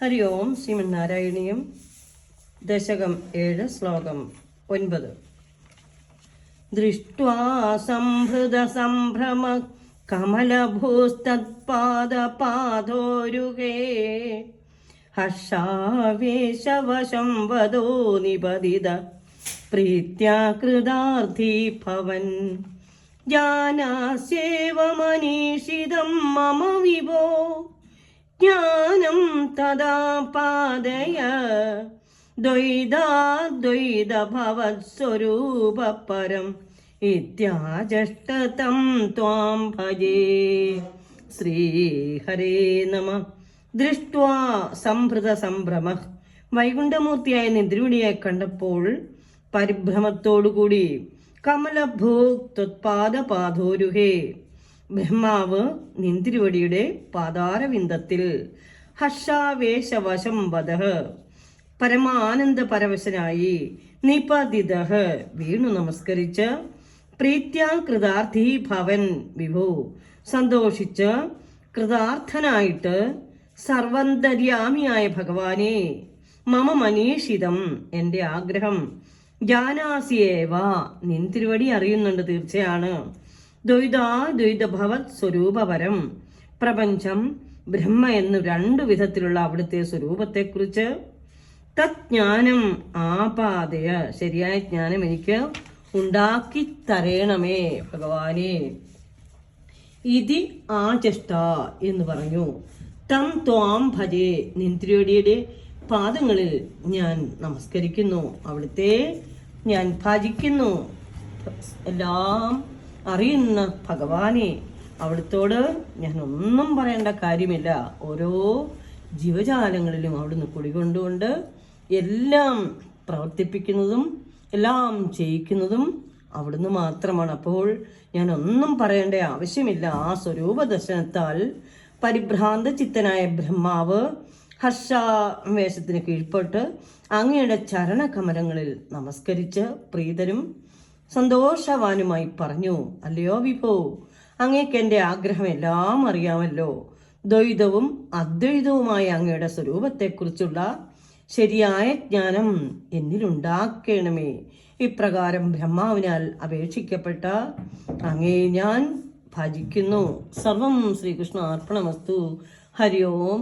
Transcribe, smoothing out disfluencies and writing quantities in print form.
ഹരി ഓം ശ്രീമന്നാരായണീയം. ദശകം 7 ശ്ലോകം 9. ദൃഷ്ട്വാ സംഹൃത സംഭ്രമ കമലഭൂസ്തത്പാദപാദോരുഹേ ഹർഷാവേശവശം വദോ നിപതിത പ്രീത്യാകൃതാർത്ഥി ഭവൻ ജാനാസ്യേവ മനീഷിതം മമ വിഭോ ജ്ഞാനം തദാ പാദയ ദ്വൈതാദ്വൈതഭവത്സ്വരൂപപരം ഇത്യാജഷ്ടതം ത്വാം ഭജേ. ശ്രീഹരേ നമ. ദൃഷ്ട്വാ സംഭൃത സംഭ്രമ. വൈകുണ്ഠമൂർത്തിയായ നിദ്രവിളിയെ കണ്ടപ്പോൾ പരിഭ്രമത്തോടുകൂടി കമലഭൂക് ത്വത്പാദപാദോരുഹേ, ബ്രഹ്മാവ് നിന്തിരുവടിയുടെ പാതാരവിന്ദത്തിൽ ഹർഷാവേശവശം വദഃ പരമാനന്ദ പരവശനായി നിപതിതഃ വീണു നമസ്കരിച്ച് പ്രീത്യാകൃതാർത്ഥി ഭവൻ വിഭു സന്തോഷിച്ച് കൃതാർത്ഥനായിട്ട് സർവന്തര്യാമിയായ ഭഗവാനെ മമ മനീഷിതം എൻ്റെ ആഗ്രഹം ജാനാസിയേവ നിന്തിരുവടി അറിയുന്നുണ്ട്, തീർച്ചയാണ്. ദ്വൈതാദ്വൈതഭവത് സ്വരൂപപരം പ്രപഞ്ചം ബ്രഹ്മ എന്നു 2 വിധത്തിലുള്ള അവിടുത്തെ സ്വരൂപത്തെക്കുറിച്ച് തജ്ഞാനം ആപാദയ ശരിയായ ജ്ഞാനം എനിക്ക് ഉണ്ടാക്കി തരേണമേ ഭഗവാനെ. ഇതി ആചഷ്ട എന്ന് പറഞ്ഞു. തം ത്വാം ഭജേ നിന്തിരുവടിയുടെ പാദങ്ങളിൽ ഞാൻ നമസ്കരിക്കുന്നു, അവിടുത്തെ ഞാൻ ഭജിക്കുന്നു. എല്ലാം അറിയുന്ന ഭഗവാനെ, അവിടുത്തോട് ഞാൻ ഒന്നും പറയേണ്ട കാര്യമില്ല. ഓരോ ജീവജാലങ്ങളിലും അവിടുന്ന് കുടികൊണ്ടുകൊണ്ട് എല്ലാം പ്രവർത്തിപ്പിക്കുന്നതും എല്ലാം ചെയ്യിക്കുന്നതും അവിടുന്ന് മാത്രമാണ്. അപ്പോൾ ഞാൻ ഒന്നും പറയേണ്ട ആവശ്യമില്ല. ആ സ്വരൂപ ദർശനത്താൽ പരിഭ്രാന്ത ചിത്തനായ ബ്രഹ്മാവ് ഹർഷാവേശത്തിന് കീഴ്പ്പെട്ട് അങ്ങയുടെ ചരണകമലങ്ങളിൽ നമസ്കരിച്ച് പ്രീതരും സന്തോഷവാനുമായി പറഞ്ഞു, അല്ലയോ വിഭോ, അങ്ങേക്ക് എൻ്റെ ആഗ്രഹം എല്ലാം അറിയാമല്ലോ. ദ്വൈതവും അദ്വൈതവുമായ അങ്ങയുടെ സ്വരൂപത്തെക്കുറിച്ചുള്ള ശരിയായ ജ്ഞാനം എന്നിലുണ്ടാക്കണമേ. ഇപ്രകാരം ബ്രഹ്മാവിനാൽ അപേക്ഷിക്കപ്പെട്ട അങ്ങേ ഞാൻ ഭജിക്കുന്നു. സർവം ശ്രീകൃഷ്ണ അർപ്പണമസ്തു. ഹരി ഓം.